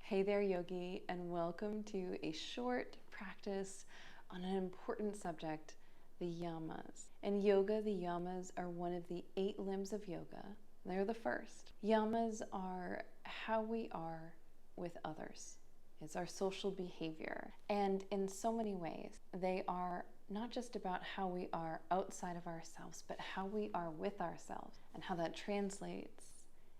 Hey there, yogi, and welcome to a short practice on an important subject, the yamas. In yoga, the yamas are one of the 8 limbs of yoga. They're the first. Yamas are how we are with others. It's our social behavior. And in so many ways, they are not just about how we are outside of ourselves, but how we are with ourselves and how that translates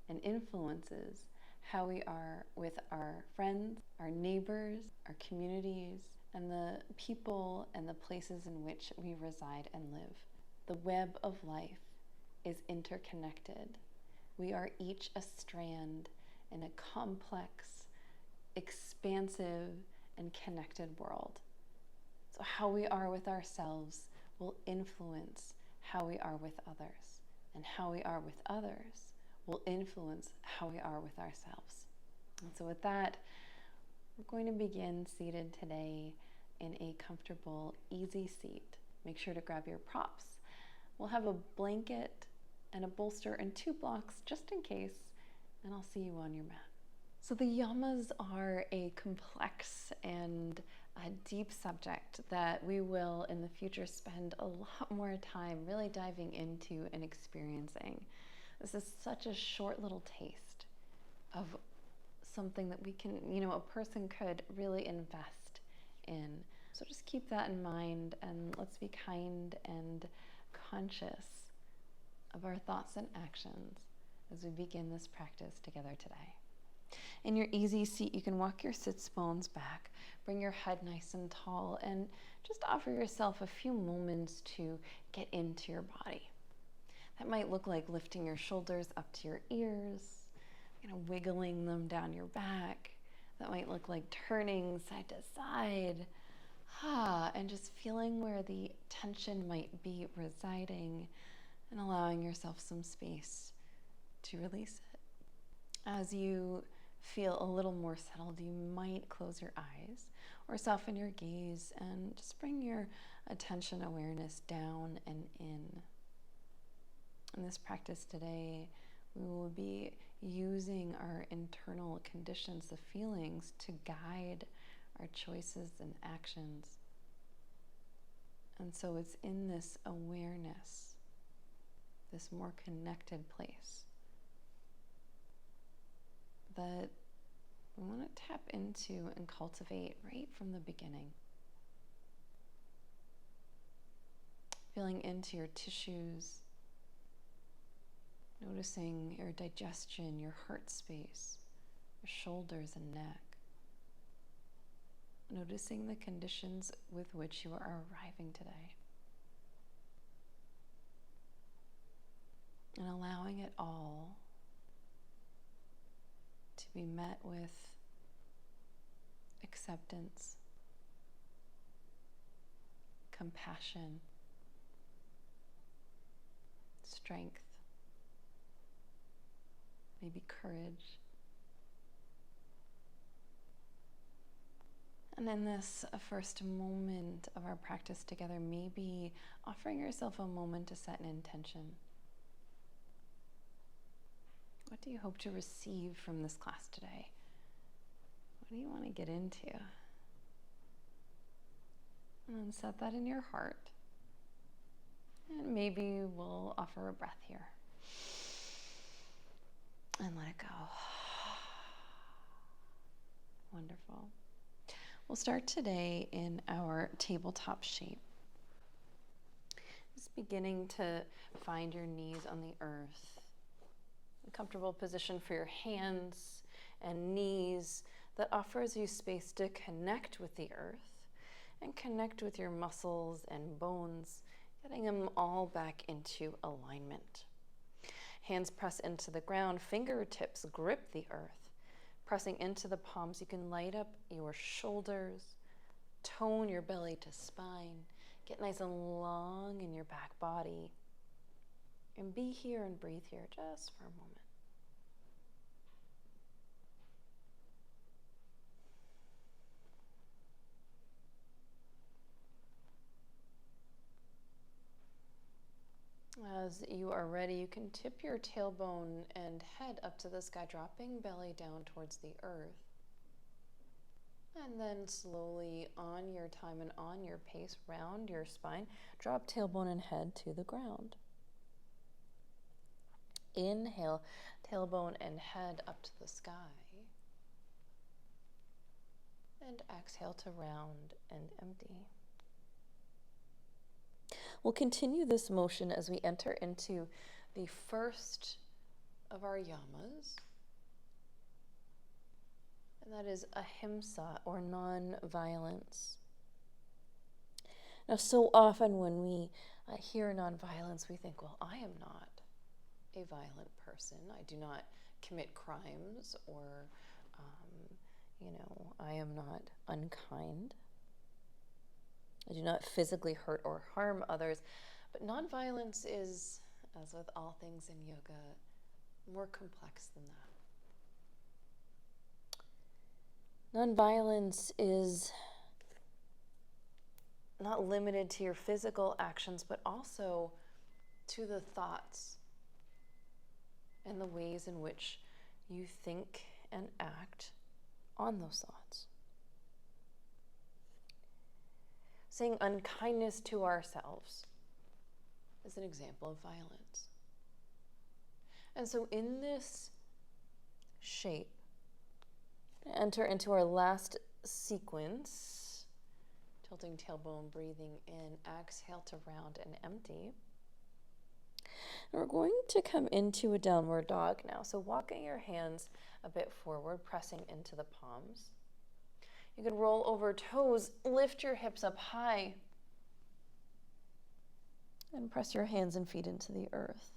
and influences how we are with our friends, our neighbors, our communities, and the people and the places in which we reside and live. The web of life is interconnected. We are each a strand in a complex, expansive, and connected world. So how we are with ourselves will influence how we are with others, and how we are with others will influence how we are with ourselves. And so with that, we're going to begin seated today in a comfortable, easy seat. Make sure to grab your props. We'll have a blanket and a bolster and 2 blocks just in case, and I'll see you on your mat. So the yamas are a complex and a deep subject that we will in the future spend a lot more time really diving into and experiencing. This is such a short little taste of something that we can, a person could really invest in. So just keep that in mind, and let's be kind and conscious of our thoughts and actions as we begin this practice together today. In your easy seat, you can walk your sits bones back, bring your head nice and tall, and just offer yourself a few moments to get into your body. That might look like lifting your shoulders up to your ears, wiggling them down your back. That might look like turning side to side, and just feeling where the tension might be residing and allowing yourself some space to release it. As you feel a little more settled, you might close your eyes or soften your gaze and just bring your attention awareness down and in. In this practice today, we will be using our internal conditions, the feelings, to guide our choices and actions. And so it's in this awareness, this more connected place, that we want to tap into and cultivate right from the beginning. Feeling into your tissues, noticing your digestion, your heart space, your shoulders and neck. Noticing the conditions with which you are arriving today. And allowing it all to be met with acceptance, compassion, strength, maybe courage. And in this first moment of our practice together, maybe offering yourself a moment to set an intention. What do you hope to receive from this class today? What do you want to get into? And then set that in your heart. And maybe we'll offer a breath here. And let it go. Wonderful. We'll start today in our tabletop shape. Just beginning to find your knees on the earth. A comfortable position for your hands and knees that offers you space to connect with the earth and connect with your muscles and bones, getting them all back into alignment. Hands press into the ground, fingertips grip the earth. Pressing into the palms, you can light up your shoulders, tone your belly to spine, get nice and long in your back body, and be here and breathe here just for a moment. As you are ready, you can tip your tailbone and head up to the sky, dropping belly down towards the earth. And then slowly, on your time and on your pace, round your spine. Drop tailbone and head to the ground. Inhale, tailbone and head up to the sky. And exhale to round and empty. We'll continue this motion as we enter into the first of our yamas. And that is ahimsa, or non-violence. Now, so often when we hear non-violence, we think, well, I am not a violent person. I do not commit crimes, or, I am not unkind. I do not physically hurt or harm others. But non-violence is, as with all things in yoga, more complex than that. Non-violence is not limited to your physical actions, but also to the thoughts and the ways in which you think and act on those thoughts. Saying unkindness to ourselves is an example of violence. And so in this shape, enter into our last sequence, tilting tailbone, breathing in, exhale to round and empty. And we're going to come into a downward dog now. So walking your hands a bit forward, pressing into the palms. You can roll over toes, lift your hips up high, and press your hands and feet into the earth.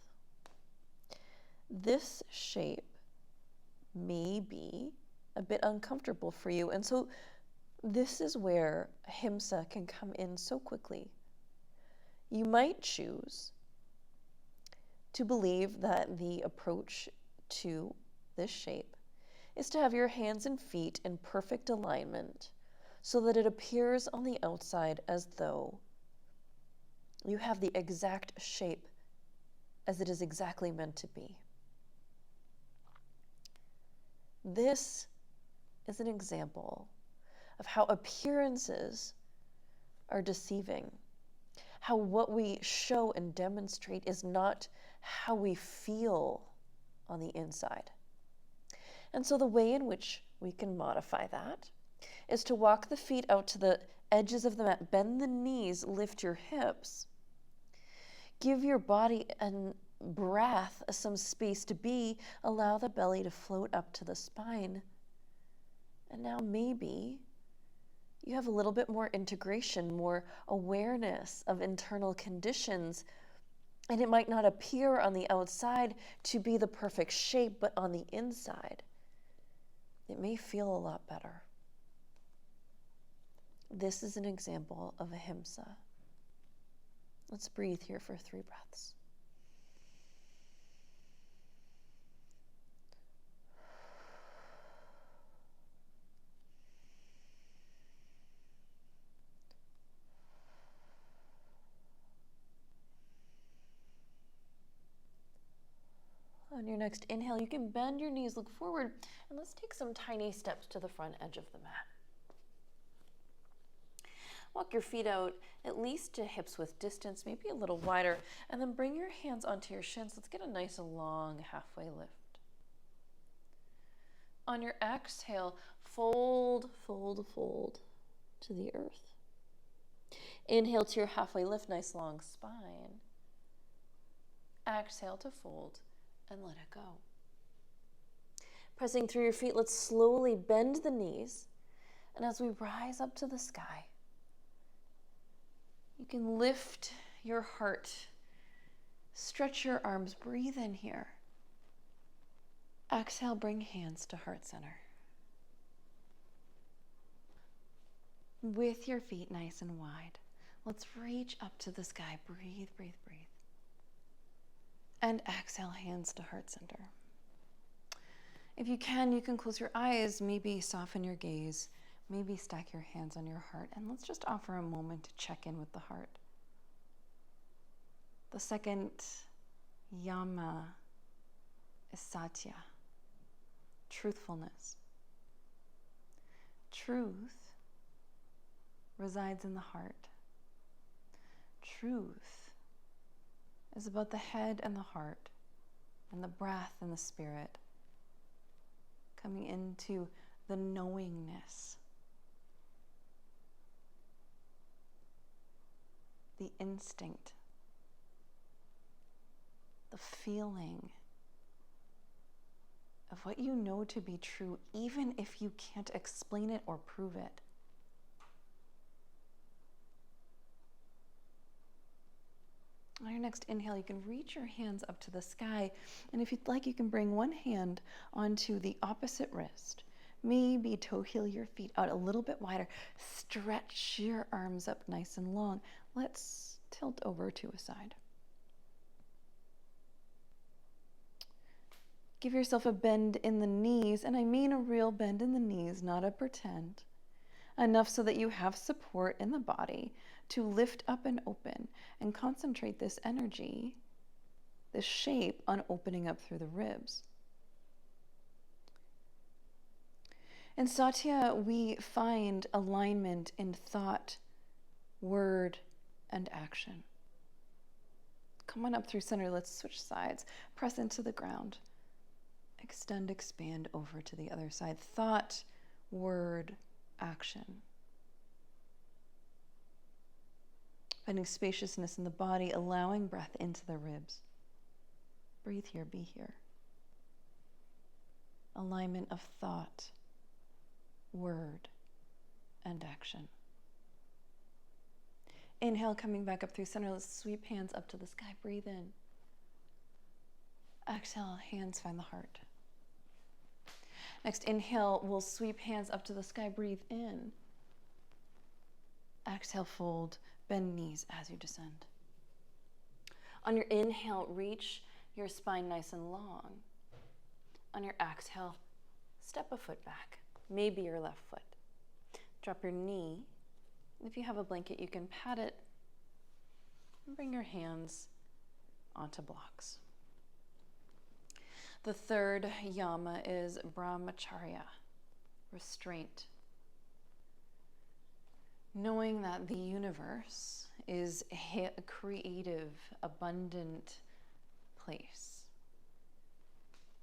This shape may be a bit uncomfortable for you, and so this is where ahimsa can come in so quickly. You might choose to believe that the approach to this shape is to have your hands and feet in perfect alignment so that it appears on the outside as though you have the exact shape as it is exactly meant to be. This is an example of how appearances are deceiving, how what we show and demonstrate is not how we feel on the inside. And so the way in which we can modify that is to walk the feet out to the edges of the mat, bend the knees, lift your hips, give your body and breath some space to be, allow the belly to float up to the spine. And now maybe you have a little bit more integration, more awareness of internal conditions, and it might not appear on the outside to be the perfect shape, but on the inside, it may feel a lot better. This is an example of ahimsa. Let's breathe here for 3 breaths. On your next inhale, you can bend your knees, look forward, and let's take some tiny steps to the front edge of the mat. Walk your feet out at least to hips width distance, maybe a little wider, and then bring your hands onto your shins. Let's get a nice long halfway lift. On your exhale, fold, fold, fold to the earth. Inhale to your halfway lift, nice long spine. Exhale to fold and let it go. Pressing through your feet, let's slowly bend the knees. And as we rise up to the sky, you can lift your heart, stretch your arms, breathe in here. Exhale, bring hands to heart center. With your feet nice and wide, let's reach up to the sky. Breathe, breathe, breathe. And exhale, hands to heart center. If you can close your eyes, maybe soften your gaze, maybe stack your hands on your heart, and let's just offer a moment to check in with the heart. The second yama is satya, truthfulness. Truth resides in the heart. Truth is about the head and the heart, and the breath and the spirit, coming into the knowingness, the instinct, the feeling of what you know to be true, even if you can't explain it or prove it. On your next inhale, you can reach your hands up to the sky, and if you'd like, you can bring one hand onto the opposite wrist. Maybe toe heel your feet out a little bit wider. Stretch your arms up nice and long. Let's tilt over to a side. Give yourself a bend in the knees, and I mean a real bend in the knees, not a pretend. Enough so that you have support in the body to lift up and open and concentrate this energy, this shape, on opening up through the ribs. In Satya, we find alignment in thought, word, and action. Come on up through center. Let's switch sides. Press into the ground. Extend, expand over to the other side. Thought, word, action. Finding spaciousness in the body, allowing breath into the ribs. Breathe here, be here. Alignment of thought, word, and action. Inhale, coming back up through center. Let's sweep hands up to the sky. Breathe in. Exhale, hands find the heart. Next inhale, we'll sweep hands up to the sky. Breathe in. Exhale, fold, bend knees as you descend. On your inhale, reach your spine nice and long. On your exhale, step a foot back, maybe your left foot. Drop your knee. If you have a blanket, you can pat it and bring your hands onto blocks. The third yama is brahmacharya, restraint. Knowing that the universe is a creative, abundant place.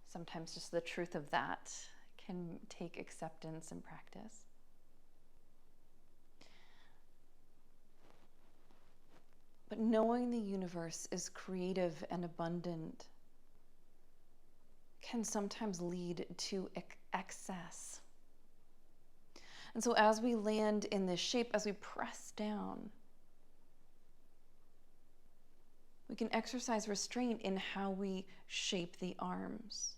Sometimes just the truth of that can take acceptance and practice. But knowing the universe is creative and abundant can sometimes lead to excess. And so as we land in this shape, as we press down, we can exercise restraint in how we shape the arms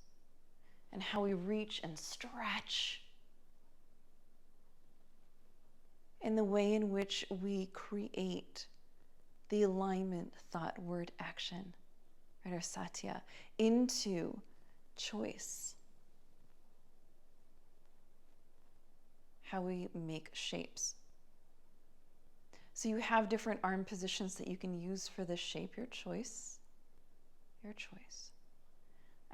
and how we reach and stretch, in the way in which we create the alignment, thought, word, action, right, or satya, into choice. How we make shapes. So you have different arm positions that you can use for this shape, your choice. Your choice.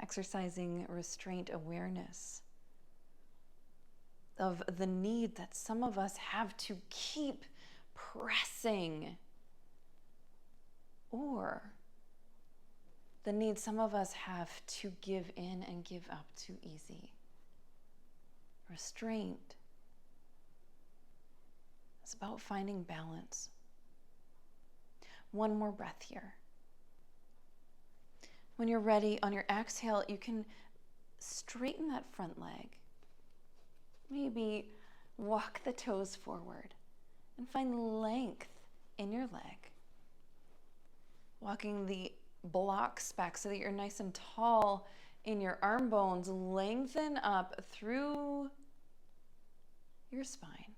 Exercising restraint awareness of the need that some of us have to keep pressing, or the need some of us have to give in and give up too easy. Restraint is about finding balance. One more breath here. When you're ready, on your exhale, you can straighten that front leg. Maybe walk the toes forward and find length in your leg. Walking the blocks back so that you're nice and tall in your arm bones. Lengthen up through your spine.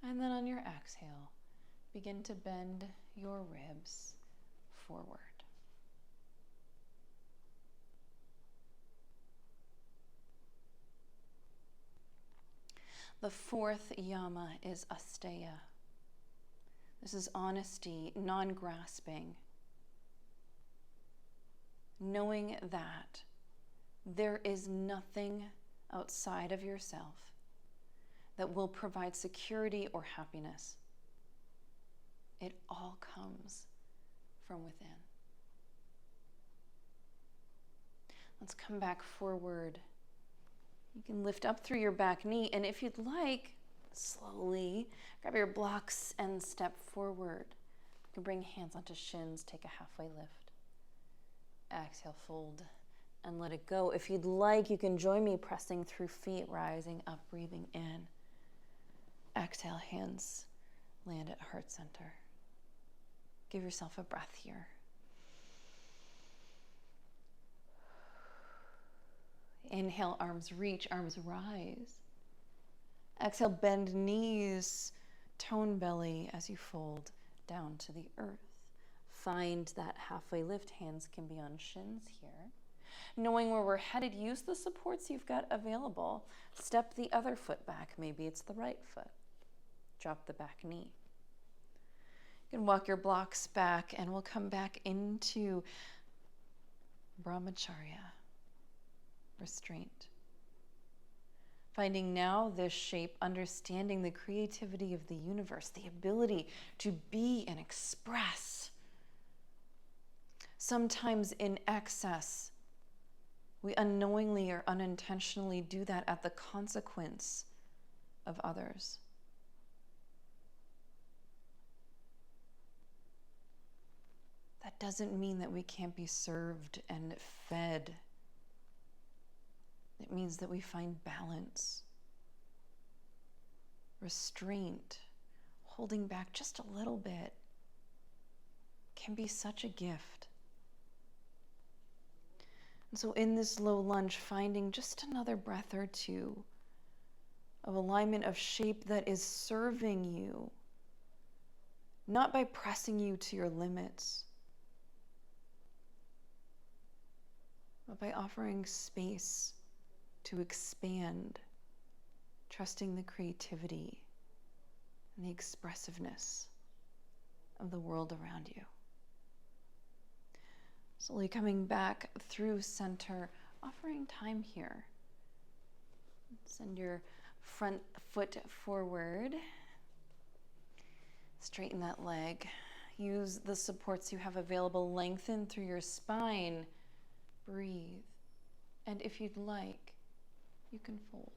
And then on your exhale, begin to bend your ribs forward. The fourth yama is asteya. This is honesty, non-grasping. Knowing that there is nothing outside of yourself that will provide security or happiness. It all comes from within. Let's come back forward. You can lift up through your back knee, and if you'd like, slowly grab your blocks and step forward. You can bring hands onto shins, take a halfway lift. Exhale, fold, and let it go. If you'd like, you can join me pressing through feet, rising up, breathing in. Exhale, hands land at heart center. Give yourself a breath here. Inhale, arms reach, arms rise. Exhale, bend knees, tone belly as you fold down to the earth. Find that halfway lift. Hands can be on shins here. Knowing where we're headed, use the supports you've got available. Step the other foot back. Maybe it's the right foot. Drop the back knee. You can walk your blocks back, and we'll come back into brahmacharya, restraint. Finding now this shape, understanding the creativity of the universe, the ability to be and express. Sometimes in excess, we unknowingly or unintentionally do that at the consequence of others. That doesn't mean that we can't be served and fed. It means that we find balance, restraint, holding back just a little bit can be such a gift. And so in this low lunge, finding just another breath or two of alignment of shape that is serving you, not by pressing you to your limits, but by offering space to expand, trusting the creativity and the expressiveness of the world around you. Slowly coming back through center, offering time here. Send your front foot forward. Straighten that leg. Use the supports you have available. Lengthen through your spine. Breathe. And if you'd like, you can fold.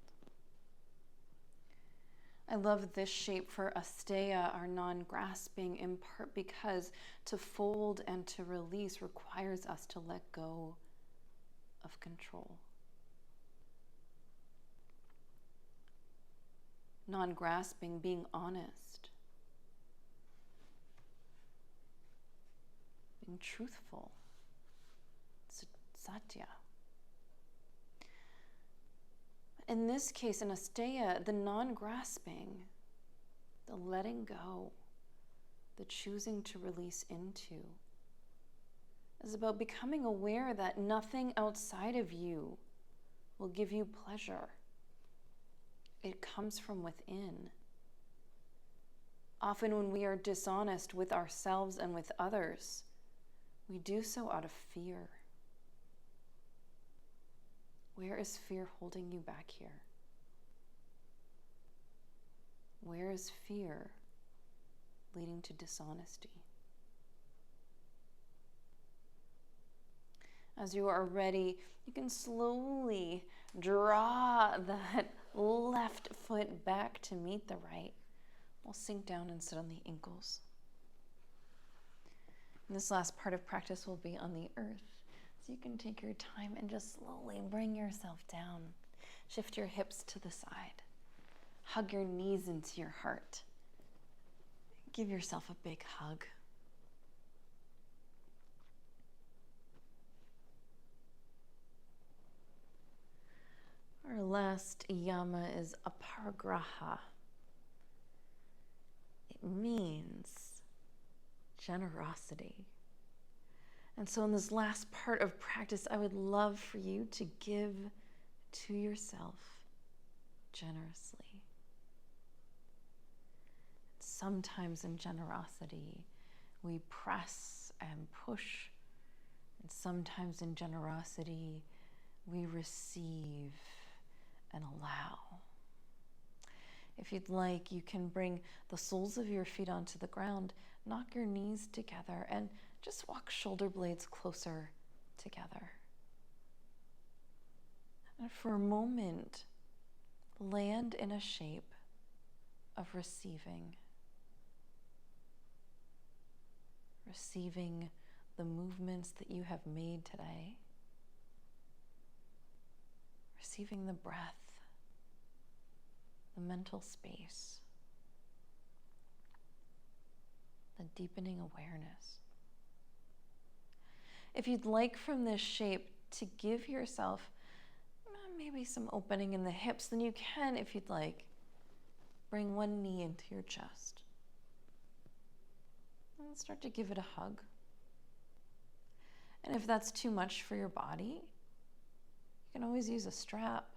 I love this shape for asteya, our non-grasping, in part because to fold and to release requires us to let go of control. Non-grasping, being honest, being truthful, satya. In this case, in asteya, the non-grasping, the letting go, the choosing to release into, is about becoming aware that nothing outside of you will give you pleasure. It comes from within. Often when we are dishonest with ourselves and with others, we do so out of fear. Where is fear holding you back here? Where is fear leading to dishonesty? As you are ready, you can slowly draw that left foot back to meet the right. We'll sink down and sit on the ankles. And this last part of practice will be on the earth. So you can take your time and just slowly bring yourself down. Shift your hips to the side. Hug your knees into your heart. Give yourself a big hug. Our last yama is aparigraha. It means generosity. And so in this last part of practice, I would love for you to give to yourself generously. Sometimes in generosity, we press and push. And sometimes in generosity, we receive and allow. If you'd like, you can bring the soles of your feet onto the ground, knock your knees together, and just walk shoulder blades closer together. And for a moment, land in a shape of receiving. Receiving the movements that you have made today. Receiving the breath, the mental space, the deepening awareness. If you'd like from this shape to give yourself maybe some opening in the hips, then you can, if you'd like, bring one knee into your chest. And start to give it a hug. And if that's too much for your body, you can always use a strap,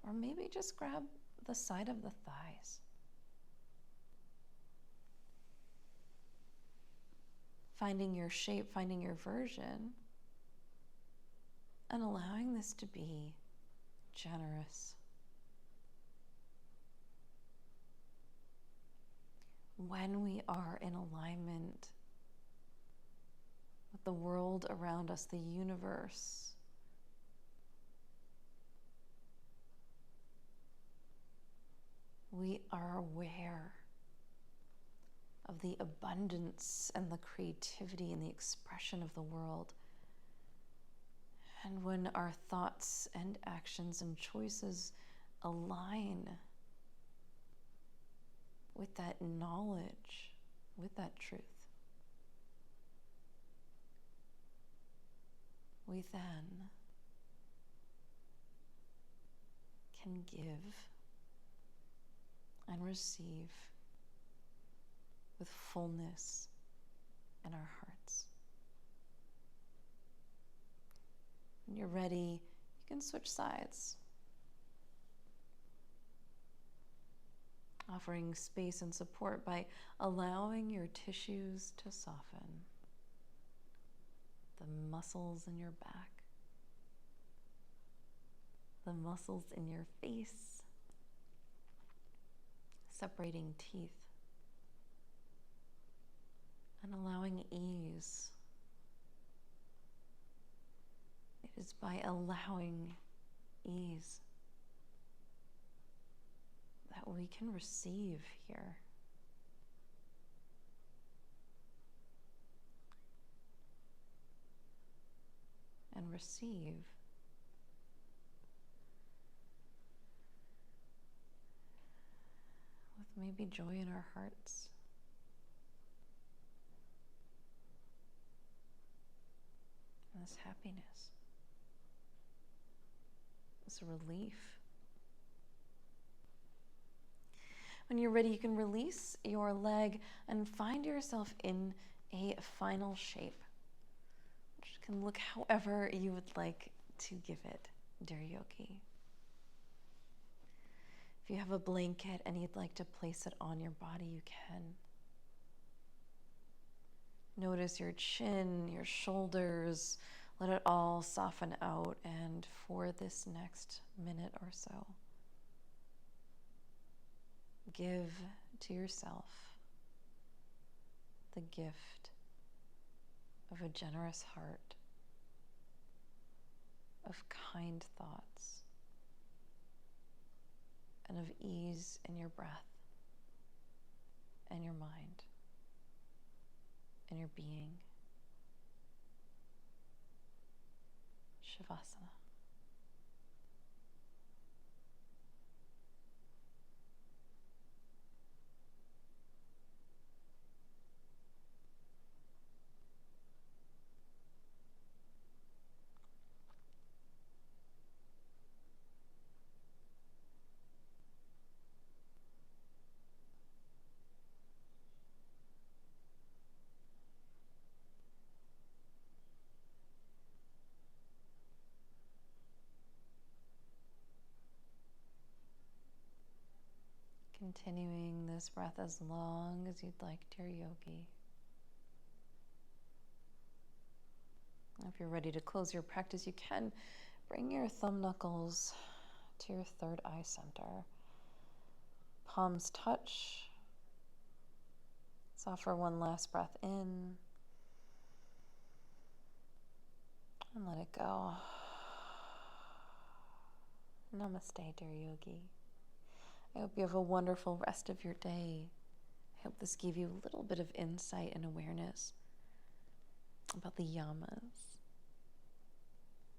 or maybe just grab the side of the thighs. Finding your shape, finding your version, and allowing this to be generous. When we are in alignment with the world around us, the universe, we are aware of the abundance and the creativity and the expression of the world. And when our thoughts and actions and choices align with that knowledge, with that truth, we then can give and receive with fullness in our hearts. When you're ready, you can switch sides, offering space and support by allowing your tissues to soften, the muscles in your back, the muscles in your face, separating teeth, and allowing ease. It is by allowing ease that we can receive here. And receive with maybe joy in our hearts. And this happiness, this relief. When you're ready, you can release your leg and find yourself in a final shape, which can look however you would like to give it, dear yogi. If you have a blanket and you'd like to place it on your body, you can. Notice your chin, your shoulders, let it all soften out. And for this next minute or so, give to yourself the gift of a generous heart, of kind thoughts, and of ease in your breath and your mind and your being. Shavasana. Continuing this breath as long as you'd like, dear yogi. If you're ready to close your practice, you can bring your thumb knuckles to your third eye center. palms touch. Let's offer one last breath in and let it go. Namaste, dear yogi. I hope you have a wonderful rest of your day. I hope this gave you a little bit of insight and awareness about the yamas.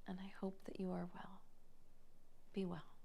And I hope that you are well. Be well.